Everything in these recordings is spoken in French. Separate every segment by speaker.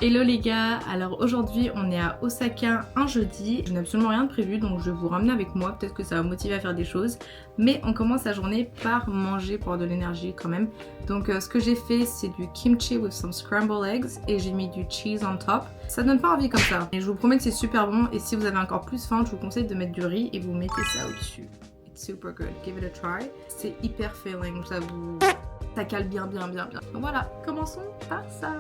Speaker 1: Hello les gars, alors aujourd'hui on est à Osaka un jeudi, je n'ai absolument rien de prévu donc je vais vous ramener avec moi, peut-être que ça va me motiver à faire des choses, mais on commence la journée par manger pour avoir de l'énergie quand même. Donc ce que j'ai fait c'est du kimchi with some scrambled eggs et j'ai mis du cheese on top. Ça donne pas envie comme ça, et je vous promets que c'est super bon et si vous avez encore plus faim je vous conseille de mettre du riz et vous mettez ça au-dessus. It's super good, give it a try. C'est hyper filling, ça cale bien. Donc voilà, commençons par ça.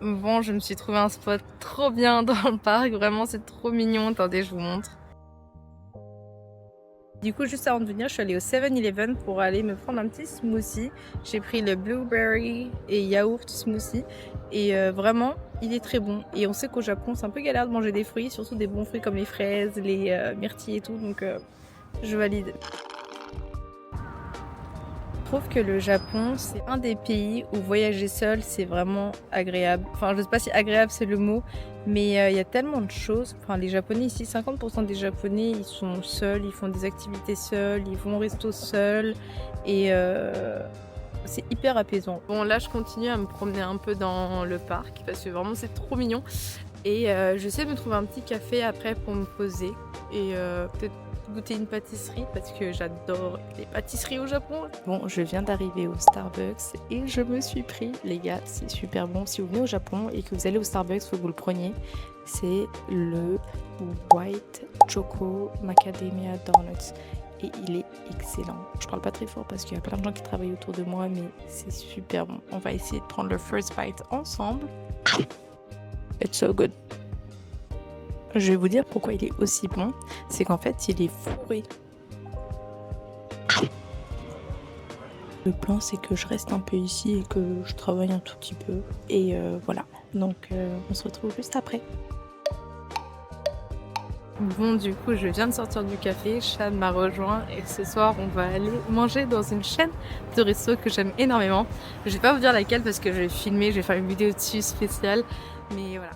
Speaker 1: Bon, je me suis trouvé un spot trop bien dans le parc, vraiment c'est trop mignon, attendez je vous montre. Du coup juste avant de venir je suis allée au 7-Eleven pour aller me prendre un petit smoothie. J'ai pris le blueberry et yaourt smoothie et vraiment il est très bon. Et on sait qu'au Japon c'est un peu galère de manger des fruits, surtout des bons fruits comme les fraises, les myrtilles et tout, donc je valide. Je trouve que le Japon, c'est un des pays où voyager seul, c'est vraiment agréable. Enfin, je sais pas si agréable c'est le mot, mais il y a tellement de choses. Enfin, les Japonais ici, 50% des Japonais, ils sont seuls, ils font des activités seuls, ils vont au resto seuls, et c'est hyper apaisant. Bon, là, je continue à me promener un peu dans le parc, parce que vraiment, c'est trop mignon. Et j'essaie de me trouver un petit café après pour me poser, et peut-être goûter une pâtisserie parce que j'adore les pâtisseries au Japon. Bon, je viens d'arriver au Starbucks et je me suis pris, les gars, c'est super bon. Si vous venez au Japon et que vous allez au Starbucks, faut que vous le preniez. C'est le White Choco Macadamia Donuts et il est excellent. Je parle pas très fort parce qu'il y a plein de gens qui travaillent autour de moi, mais c'est super bon. On va essayer de prendre le first bite ensemble. It's so good. Je vais vous dire pourquoi il est aussi bon, c'est qu'en fait il est fourré. Le plan c'est que je reste un peu ici et que je travaille un tout petit peu et voilà, donc on se retrouve juste après. Bon, du coup je viens de sortir du café, Chad m'a rejoint et ce soir on va aller manger dans une chaîne de resto que j'aime énormément. Je vais pas vous dire laquelle parce que je vais filmer, je vais faire une vidéo dessus spéciale, mais voilà.